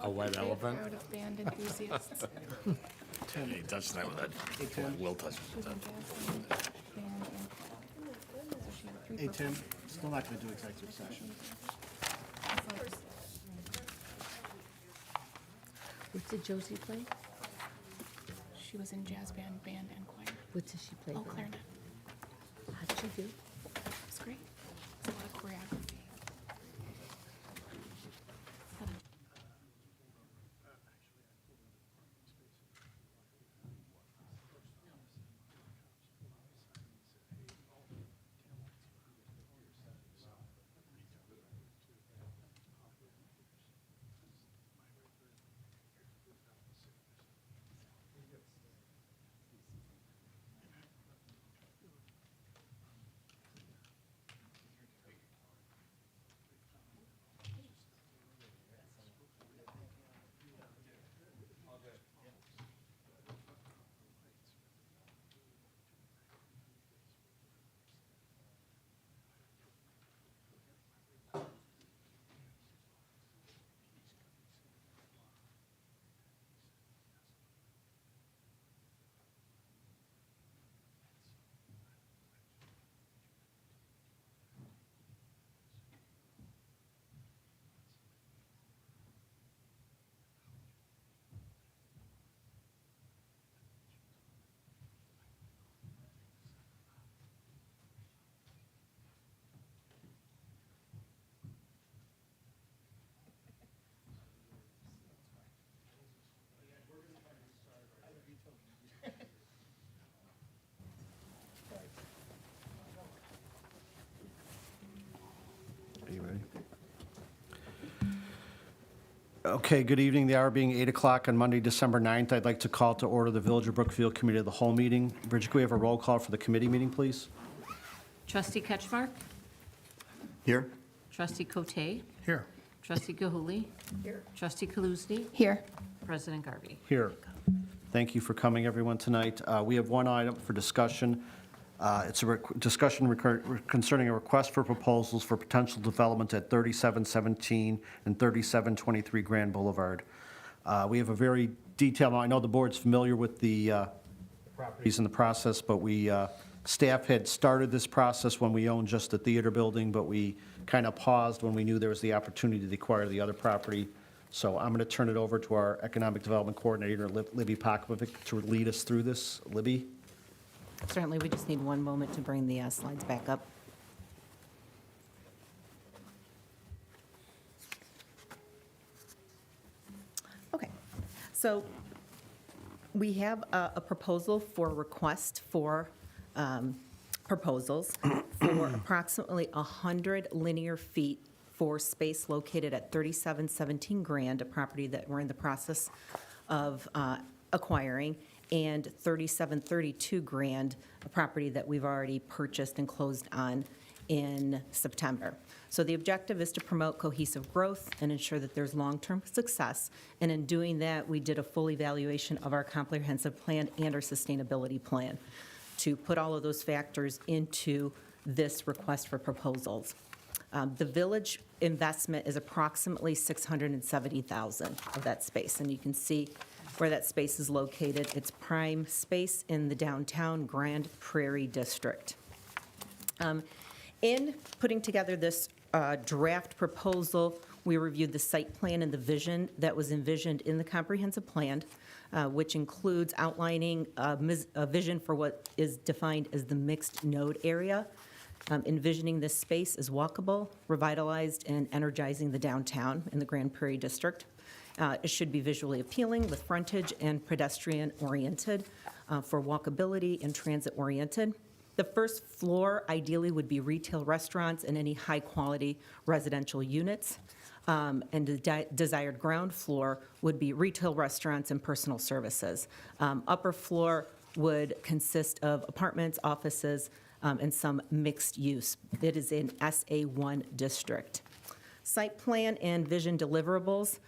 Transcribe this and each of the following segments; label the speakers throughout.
Speaker 1: A white elephant?
Speaker 2: Crowd of band enthusiasts.
Speaker 1: He touched that with that. Will touch
Speaker 2: She was
Speaker 1: it.
Speaker 2: in jazz band and so she had three
Speaker 3: Hey, Tim,
Speaker 2: performances.
Speaker 3: still not gonna do executive session.
Speaker 4: What did Josie play?
Speaker 2: She was in jazz band, and choir.
Speaker 4: What did she play?
Speaker 2: Oh,
Speaker 4: then?
Speaker 2: clarinet.
Speaker 4: How did she do?
Speaker 2: It was great. It's a lot of choreography.
Speaker 3: Are you ready? Okay, good evening. The hour being 8 o'clock on Monday, December 9th. I'd like to call to order the Village of Brookfield Committee of the Whole meeting. Bridget, can we have a roll call for the committee meeting, please?
Speaker 4: Trustee Ketchmark?
Speaker 3: Here.
Speaker 4: Trustee Cote?
Speaker 3: Here.
Speaker 4: Trustee Gahuli? Here. Trustee Kaluzny?
Speaker 2: Here.
Speaker 4: President Garvey.
Speaker 3: Here. Thank you for coming, everyone, tonight. We have one item for discussion. It's a discussion concerning a request for proposals for potential development at 3717 and 3723 Grand Boulevard. We have a very detailed, I know the board's familiar with the properties in the process, but staff had started this process when we owned just the theater building, but we kind of paused when we knew there was the opportunity to acquire the other property. So I'm going to turn it over to our Economic Development Coordinator, Libby Pokovic, to lead us through this. Libby?
Speaker 5: Certainly, we just need one moment to bring the slides back up. Okay, so we have a proposal for request for proposals for approximately 100 linear feet for space located at 3717 Grand, a property that we're in the process of acquiring, and 3732 Grand, a property that we've already purchased and closed on in September. So the objective is to promote cohesive growth and ensure that there's long-term success. And in doing that, we did a full evaluation of our comprehensive plan and our sustainability plan to put all of those factors into this request for proposals. The village investment is approximately $670,000 of that space, and you can see where that space is located. It's prime space in the downtown Grand Prairie District. In putting together this draft proposal, we reviewed the site plan and the vision that was envisioned in the comprehensive plan, which includes outlining a vision for what is defined as the mixed node area, envisioning this space as walkable, revitalized, and energizing the downtown in the Grand Prairie District. It should be visually appealing with frontage and pedestrian-oriented for walkability and transit-oriented. The first floor ideally would be retail restaurants and any high-quality residential units. And the desired ground floor would be retail restaurants and personal services. Upper floor would consist of apartments, offices, and some mixed use. It is in SA1 district. Site plan and vision deliverables.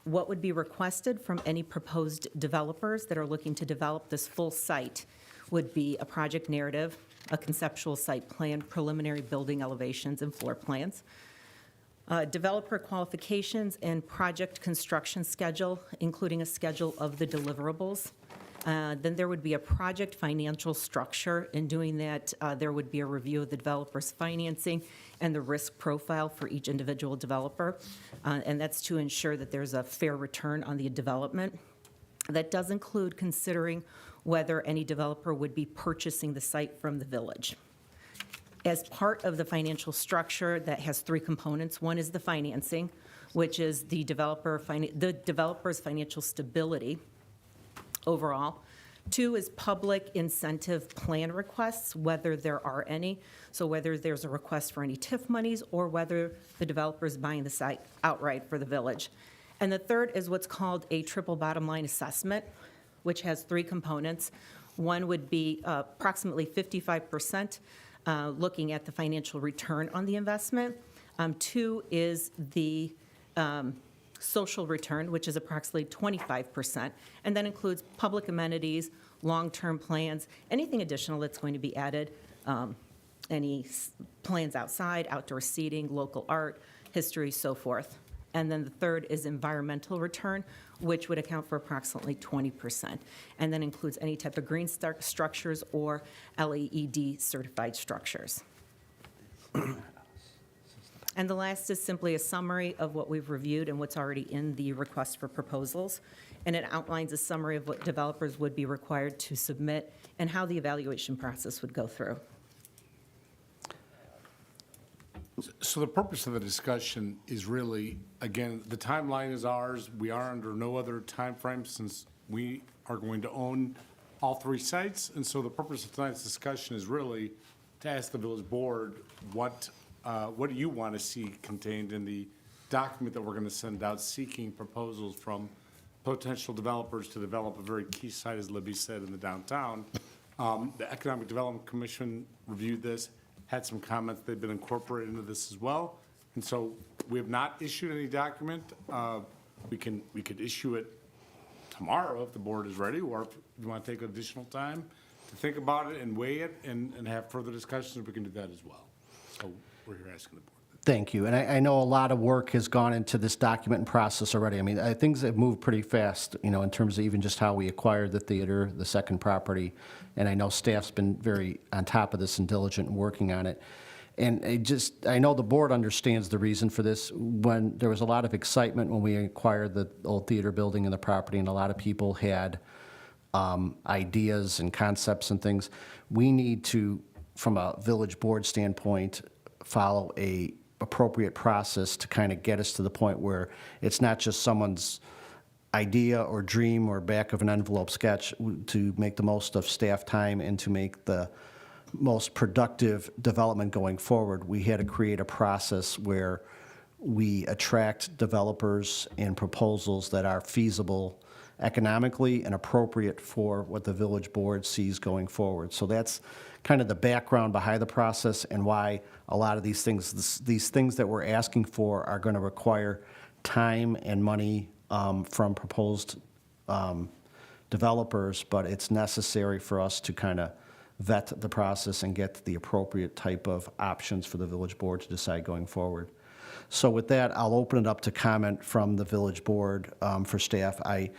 Speaker 5: What would be requested from any proposed developers that are looking to develop this full site would be a project narrative, a conceptual site plan, preliminary building elevations and floor plans. Developer qualifications and project construction schedule, including a schedule of the deliverables. Then there would be a project financial structure. In doing that, there would be a review of the developer's financing and the risk profile for each individual developer. And that's to ensure that there's a fair return on the development. That does include considering whether any developer would be purchasing the site from the village. As part of the financial structure, that has three components. One is the financing, which is the developer's financial stability overall. Two is public incentive plan requests, whether there are any. So whether there's a request for any TIF monies or whether the developer is buying the site outright for the village. And the third is what's called a triple bottom line assessment, which has three components. One would be approximately 55%, looking at the financial return on the investment. Two is the social return, which is approximately 25%, and that includes public amenities, long-term plans, anything additional that's going to be added, any plans outside, outdoor seating, local art, history, so forth. And then the third is environmental return, which would account for approximately 20%, and then includes any type of green structures or LEED certified structures. And the last is simply a summary of what we've reviewed and what's already in the request for proposals. And it outlines a summary of what developers would be required to submit and how the evaluation process would go through.
Speaker 1: So the purpose of the discussion is really, again, the timeline is ours. We are under no other time frame since we are going to own all three sites. And so the purpose of tonight's discussion is really to ask the village board what do you want to see contained in the document that we're going to send out seeking proposals from potential developers to develop a very key site, as Libby said, in the downtown. The Economic Development Commission reviewed this, had some comments. They've been incorporated into this as well. And so we have not issued any document. We could issue it tomorrow if the board is ready, or if you want to take additional time to think about it and weigh it and have further discussions, we can do that as well. So we're here asking the board.
Speaker 3: Thank you. And I know a lot of work has gone into this document and process already. I mean, things have moved pretty fast, you know, in terms of even just how we acquired the theater, the second property. And I know staff's been very on top of this and diligent in working on it. And I know the board understands the reason for this. When there was a lot of excitement when we acquired the old theater building and the property, and a lot of people had ideas and concepts and things, we need to, from a village board standpoint, follow a appropriate process to kind of get us to the point where it's not just someone's idea or dream or back of an envelope sketch, to make the most of staff time and to make the most productive development going forward. We had to create a process where we attract developers and proposals that are feasible economically and appropriate for what the village board sees going forward. So that's kind of the background behind the process and why a lot of these things that we're asking for are going to require time and money from proposed developers, but it's necessary for us to kind of vet the process and get the appropriate type of options for the village board to decide going forward. So with that, I'll open it up to comment from the village board for staff. And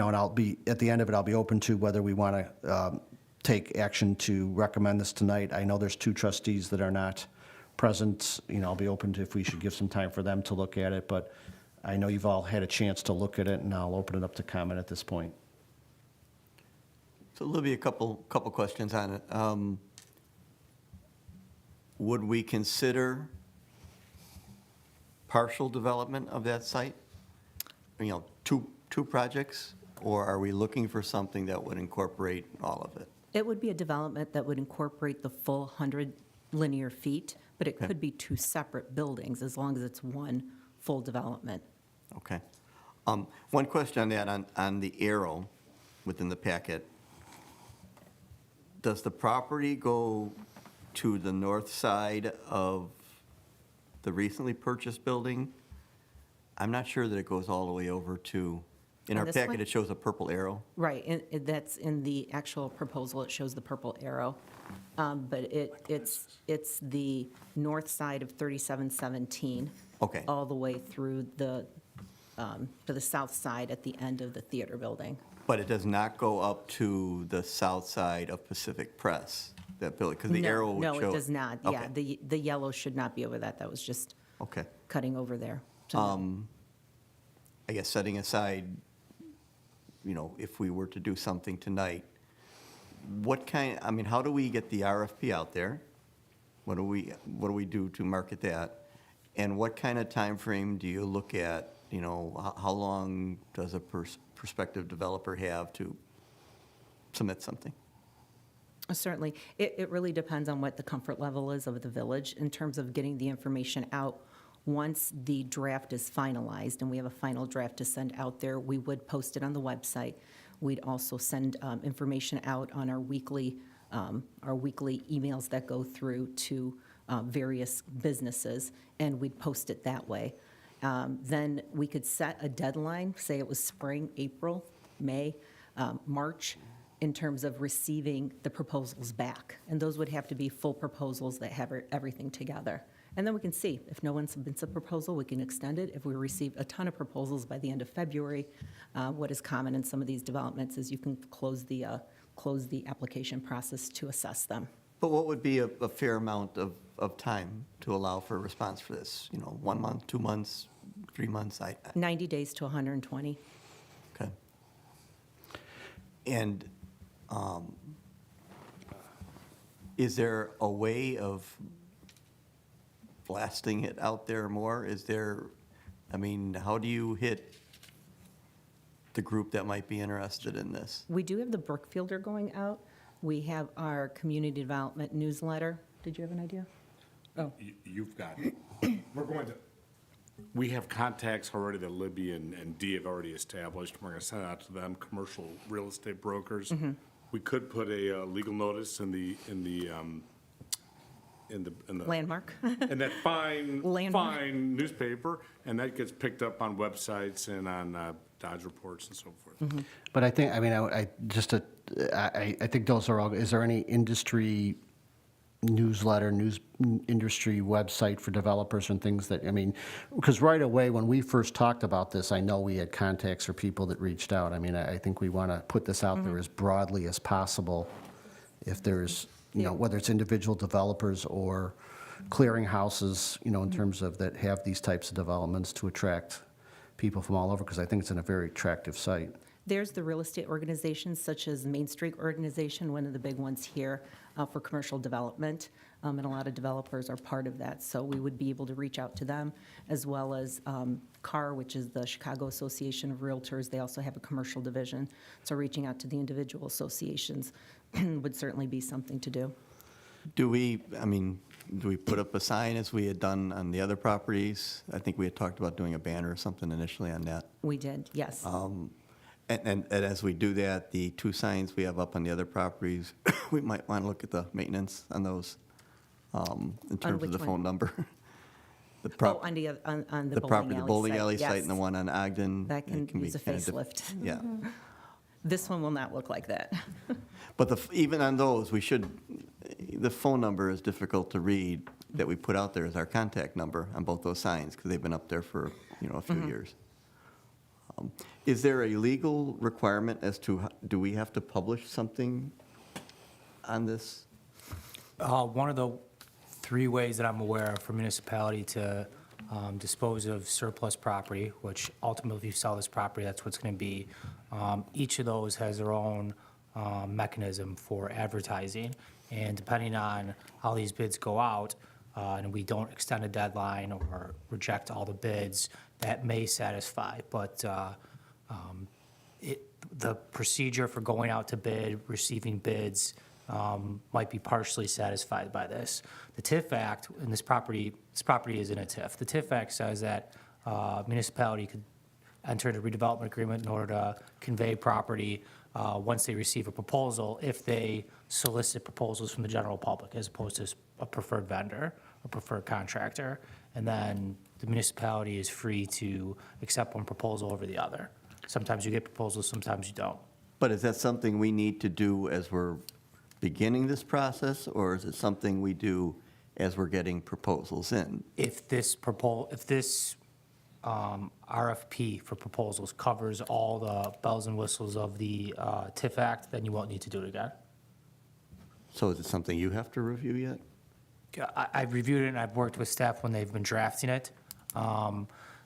Speaker 3: I'll be, at the end of it, I'll be open to whether we want to take action to recommend this tonight. I know there's two trustees that are not present. I'll be open to if we should give some time for them to look at it, but I know you've all had a chance to look at it, and I'll open it up to comment at this point.
Speaker 6: So Libby, a couple questions on it. Would we consider partial development of that site? Two projects, or are we looking for something that would incorporate all of it?
Speaker 5: It would be a development that would incorporate the full 100 linear feet, but it
Speaker 6: Okay.
Speaker 5: could be two separate buildings as long as it's one full development.
Speaker 6: Okay. One question on that, on the arrow within the packet. Does the property go to the north side of the recently purchased building? I'm not sure that it goes all the way over to In
Speaker 5: On
Speaker 6: our
Speaker 5: this
Speaker 6: packet,
Speaker 5: one?
Speaker 6: it shows a purple arrow.
Speaker 5: Right, and that's in the actual proposal, it shows the purple arrow. But it's the north side of 3717.
Speaker 6: Okay.
Speaker 5: All the way through to the south side at the end of the theater building.
Speaker 6: But it does not go up to the south side of Pacific Press, that building, because the
Speaker 5: No,
Speaker 6: arrow would show.
Speaker 5: No, it does not, yeah.
Speaker 6: Okay.
Speaker 5: The yellow should not be over that, that was just
Speaker 6: Okay.
Speaker 5: cutting over there. So no.
Speaker 6: I guess setting aside, if we were to do something tonight, how do we get the RFP out there? What do we do to market that? And what kind of time frame do you look at? How long does a prospective developer have to submit something?
Speaker 5: Certainly. It really depends on what the comfort level is of the village in terms of getting the information out. Once the draft is finalized and we have a final draft to send out there, we would post it on the website. We'd also send information out on our weekly emails that go through to various businesses, and we'd post it that way. Then we could set a deadline, say it was spring, April, May, March, in terms of receiving the proposals back. And those would have to be full proposals that have everything together. And then we can see, if no one submits a proposal, we can extend it. If we receive a ton of proposals by the end of February, what is common in some of these developments is you can close the application process to assess them.
Speaker 6: But what would be a fair amount of time to allow for a response for this? 1 month, 2 months, 3 months?
Speaker 5: 90 days to 120.
Speaker 6: Okay. And is there a way of blasting it out there more? How do you hit the group that might be interested in this?
Speaker 5: We do have the Brookfielder going out. We have our community development newsletter. Did you have an idea?
Speaker 1: You've got it. We have contacts already that Libby and Dee have already established. We're going to send out to them, commercial real estate brokers.
Speaker 5: Mm-hmm.
Speaker 1: We could put a legal notice in the
Speaker 5: Landmark.
Speaker 1: in that
Speaker 5: Landmark.
Speaker 1: fine newspaper, and that gets picked up on websites and on Dodge reports and so forth.
Speaker 5: Mm-hmm.
Speaker 3: But I think, I think those are all, is there any industry newsletter, industry website for developers and things that, because right away, when we first talked about this, I know we had contacts or people that reached out. I think we want to put this out there as broadly as possible. If there's, whether it's individual developers or clearinghouses, in terms of that have these types of developments to attract people from all over, because I think it's in a very attractive site.
Speaker 5: There's the real estate organizations such as Main Street Organization, one of the big ones here for commercial development, and a lot of developers are part of that. So we would be able to reach out to them, as well as CAR, which is the Chicago Association of Realtors. They also have a commercial division. So reaching out to the individual associations would certainly be something to do.
Speaker 6: Do we put up a sign as we had done on the other properties? I think we had talked about doing a banner or something initially on that.
Speaker 5: We did, yes.
Speaker 6: And as we do that, the 2 signs we have up on the other properties, we might want to look at the maintenance on those in terms of
Speaker 5: which
Speaker 6: the
Speaker 5: one?
Speaker 6: phone number.
Speaker 5: On the
Speaker 6: bowling alley
Speaker 5: site,
Speaker 6: site and the
Speaker 5: yes.
Speaker 6: one on Ogden.
Speaker 5: That can
Speaker 6: it be
Speaker 5: use a
Speaker 6: kind of
Speaker 5: facelift.
Speaker 6: Yeah.
Speaker 5: This one will not look like that.
Speaker 6: But even on those, the phone number is difficult to read that we put out there as our contact number on both those signs, because they've been up there for, a few years. Is there a legal requirement as to, do we have to publish something on this?
Speaker 7: One of the 3 ways that I'm aware of for municipality to dispose of surplus property, which ultimately, if you sell this property, that's what's going to be. Each of those has their own mechanism for advertising, and depending on how these bids go out, and we don't extend a deadline or reject all the bids, that may satisfy. But the procedure for going out to bid, receiving bids, might be partially satisfied by this. The TIF Act, and this property is in a TIF. The TIF Act says that municipality could enter into a redevelopment agreement in order to convey property once they receive a proposal, if they solicit proposals from the general public as opposed to a preferred vendor or preferred contractor. And then the municipality is free to accept one proposal over the other. Sometimes you get proposals, sometimes you don't.
Speaker 6: But is that something we need to do as we're beginning this process, or is it something we do as we're getting proposals in?
Speaker 7: If this RFP for proposals covers all the bells and whistles of the TIF Act, then you won't need to do it again.
Speaker 6: So is it something you have to review yet?
Speaker 7: I've reviewed it and I've worked with staff when they've been drafting it.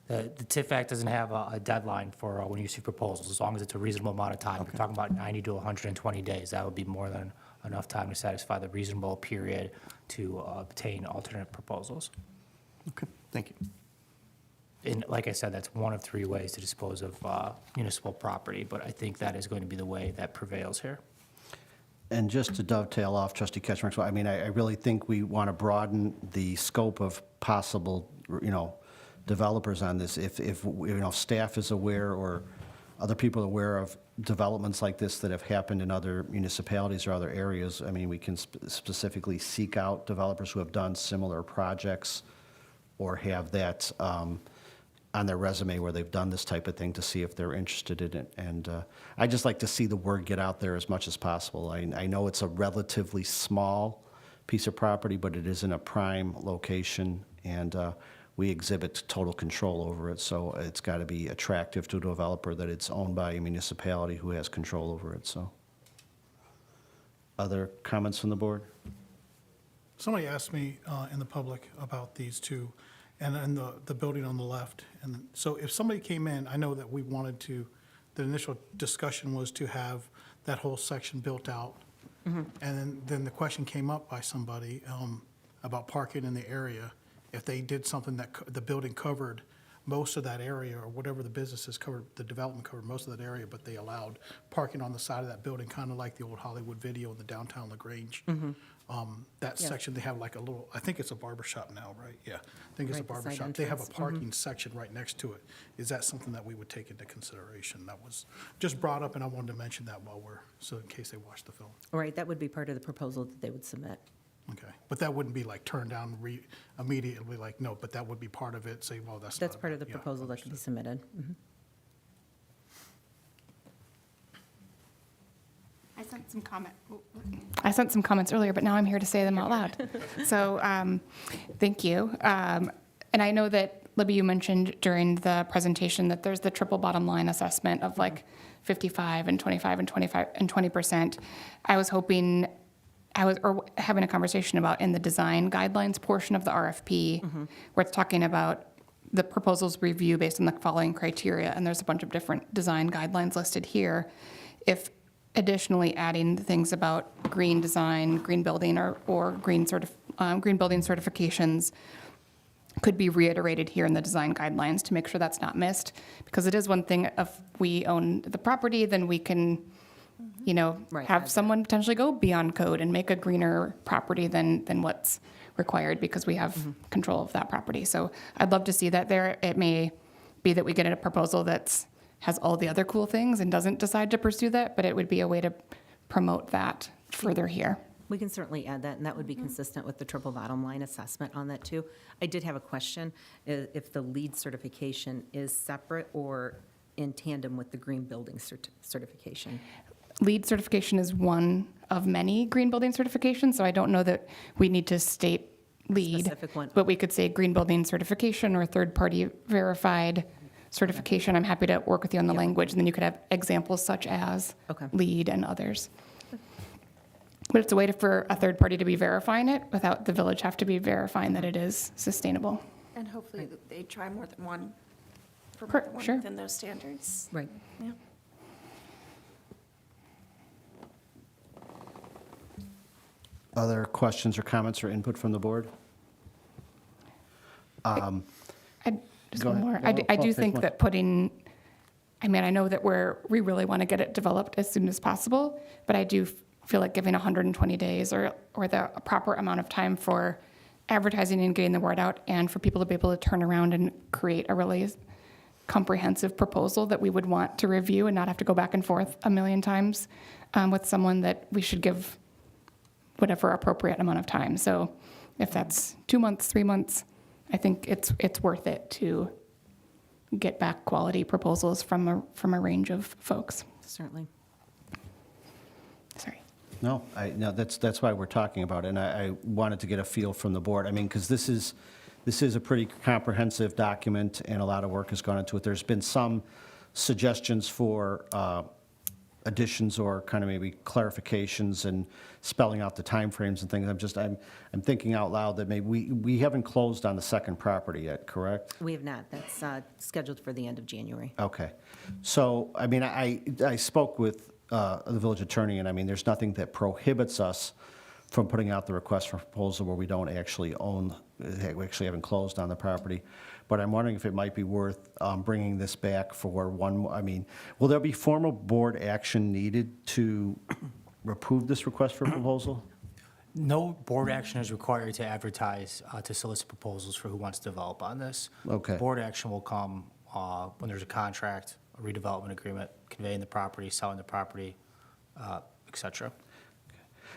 Speaker 7: The TIF Act doesn't have a deadline for when you receive proposals, as long as it's a reasonable amount of time. We're talking about 90 to 120 days. That would be more than enough time to satisfy the reasonable period to obtain alternate proposals.
Speaker 6: Okay, thank you.
Speaker 7: And like I said, that's one of 3 ways to dispose of municipal property, but I think that is going to be the way that prevails here.
Speaker 3: And just to dovetail off Trustee Ketchmark's, I mean, I really think we want to broaden the scope of possible, developers on this. If staff is aware or other people are aware of developments like this that have happened in other municipalities or other areas, I mean, we can specifically seek out developers who have done similar projects or have that on their resume where they've done this type of thing to see if they're interested in it. And I just like to see the word get out there as much as possible. I know it's a relatively small piece of property, but it is in a prime location, and we exhibit total control over it. So it's got to be attractive to a developer that it's owned by a municipality who has control over it. So, other comments from the board?
Speaker 8: Somebody asked me in the public about these two, and then the building on the left. And so if somebody came in, I know that we wanted to, the initial discussion was to have that whole section built out. And then the question came up by somebody about parking in the area. If they did something that the building covered most of that area, or whatever the businesses covered, the development covered most of that area, but they allowed parking on the side of that building, kind of like the old Hollywood Video in the downtown LaGrange. That
Speaker 5: Yeah.
Speaker 8: section, they have like a little, I think it's a barber shop now, right? Yeah, I think it's a
Speaker 5: Right, the
Speaker 8: barber
Speaker 5: side
Speaker 8: shop. They have a
Speaker 5: entrance.
Speaker 8: parking section right next to it. Is that something that we would take into consideration? That was just brought up, and I wanted to mention that so in case they watch the film.
Speaker 5: All right, that would be part of the proposal that they would submit.
Speaker 8: Okay, but that wouldn't be like turned down immediately, like, no, but that would be part of it, say, well, that's not.
Speaker 5: That's part of the
Speaker 8: yeah,
Speaker 5: proposal that could be
Speaker 8: understood.
Speaker 5: submitted.
Speaker 2: I sent some comments earlier, but now I'm here to say them out loud. So, thank you. And I know that, Libby, you mentioned during the presentation that there's the triple bottom line assessment of like 55 and 25 and 25 and 20%. I was hoping, or having a conversation about in the design guidelines portion of the RFP, where it's talking about the proposals review based on the following criteria, and there's a bunch of different design guidelines listed here. If additionally adding things about green design, green building, or green building certifications could be reiterated here in the design guidelines to make sure that's not missed. Because it is one thing, if we own the property, then we can,
Speaker 5: Right,
Speaker 2: have
Speaker 5: add
Speaker 2: someone potentially go beyond code and make a greener property than what's required, because we have control of that property. So I'd love to see that there. It may be that we get a proposal has all the other cool things and doesn't decide to pursue that, but it would be a way to promote that further here.
Speaker 5: We can certainly add that, and that would be consistent with the triple bottom line assessment on that, too. I did have a question, if the LEED certification is separate or in tandem with the green building certification.
Speaker 2: LEED certification is one of many green building certifications, so I don't know that we need to state LEED.
Speaker 5: Specific one.
Speaker 2: But we could say green building certification or third-party verified certification. I'm happy to work with you on the language, and then you could have examples such as
Speaker 5: Okay.
Speaker 2: LEED and others. But it's a way for a third party to be verifying it without the village have to be verifying that it is sustainable.
Speaker 9: And hopefully they try more than one, for more
Speaker 2: Correct,
Speaker 9: than one
Speaker 2: sure.
Speaker 9: within those standards.
Speaker 5: Right.
Speaker 9: Yeah.
Speaker 3: Other questions or comments or input from the board?
Speaker 2: Just
Speaker 3: Go
Speaker 2: one
Speaker 3: ahead.
Speaker 2: more.
Speaker 3: Go
Speaker 2: I
Speaker 3: ahead.
Speaker 2: do
Speaker 3: Take
Speaker 2: think
Speaker 3: one.
Speaker 2: that I know that we really want to get it developed as soon as possible, but I do feel like giving 120 days or the proper amount of time for advertising and getting the word out, and for people to be able to turn around and create a really comprehensive proposal that we would want to review and not have to go back and forth a million times with someone, that we should give whatever appropriate amount of time. So if that's 2 months, 3 months, I think it's worth it to get back quality proposals from a range of folks.
Speaker 5: Certainly.
Speaker 2: Sorry.
Speaker 3: No, no, that's why we're talking about it, and I wanted to get a feel from the board. I mean, because this is a pretty comprehensive document, and a lot of work has gone into it. There's been some suggestions for additions or kind of maybe clarifications and spelling out the timeframes and things. I'm thinking out loud that maybe we haven't closed on the second property yet, correct?
Speaker 5: We have not. That's scheduled for the end of January.
Speaker 3: Okay. So, I mean, I spoke with the village attorney, and I mean, there's nothing that prohibits us from putting out the request for proposal where we don't actually own, we actually haven't closed on the property. But I'm wondering if it might be worth bringing this back for one, I mean, will there be formal board action needed to approve this request for proposal?
Speaker 7: No board action is required to advertise, to solicit proposals for who wants to develop on this.
Speaker 3: Okay.
Speaker 7: Board action will come when there's a contract, a redevelopment agreement, conveying the property, selling the property, et cetera.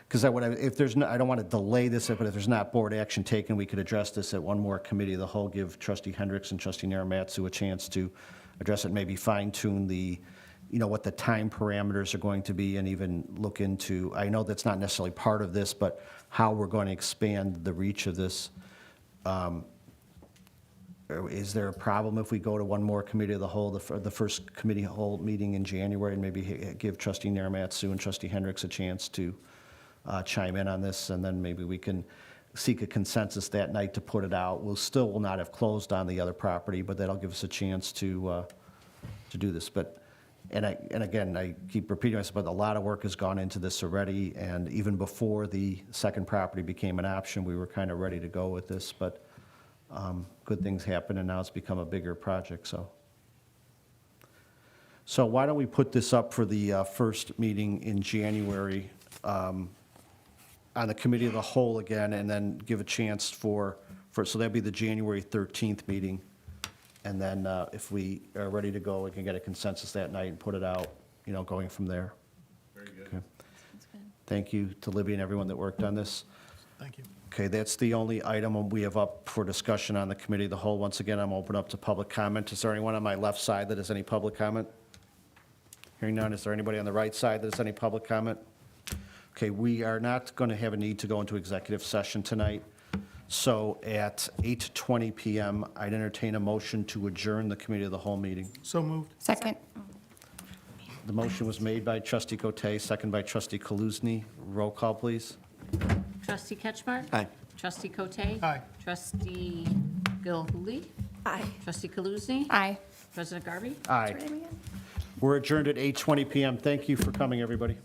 Speaker 3: Because if there's no, I don't want to delay this, but if there's not board action taken, we could address this at one more committee of the whole, give trustee Hendricks and trustee Naramatsu a chance to address it, maybe fine tune the, what the time parameters are going to be, and even look into, I know that's not necessarily part of this, but how we're going to expand the reach of this. Is there a problem if we go to one more committee of the whole, the first committee whole meeting in January, and maybe give trustee Naramatsu and trustee Hendricks a chance to chime in on this, and then maybe we can seek a consensus that night to put it out. We'll still will not have closed on the other property, but that'll give us a chance to do this. But, and again, I keep repeating myself, but a lot of work has gone into this already, and even before the second property became an option, we were kind of ready to go with this, but good things happen, and now it's become a bigger project, so. So why don't we put this up for the first meeting in January, on the committee of the whole again, and then give a chance so that'd be the January 13th meeting. And then if we are ready to go, we can get a consensus that night and put it out, going from there.
Speaker 1: Very good.
Speaker 3: Okay. Thank you to Libby and everyone that worked on this.
Speaker 8: Thank you.
Speaker 3: Okay, that's the only item we have up for discussion on the committee of the whole. Once again, I'm open up to public comment. Is there anyone on my left side that has any public comment? Hearing none, is there anybody on the right side that has any public comment? Okay, we are not going to have a need to go into executive session tonight. So at 8:20 PM, I'd entertain a motion to adjourn the committee of the whole meeting.
Speaker 8: So moved.
Speaker 2: Second.
Speaker 3: The motion was made by trustee Cote, second by trustee Kaluzny. Roll call, please.
Speaker 4: Trustee Ketchmark?
Speaker 6: Aye.
Speaker 4: Trustee Cote?
Speaker 8: Aye.
Speaker 4: Trustee Gilhuli?
Speaker 9: Aye.
Speaker 4: Trustee Kaluzny?
Speaker 2: Aye.
Speaker 4: President Garvey?
Speaker 3: Aye. We're adjourned at 8:20 PM. Thank you for coming, everybody.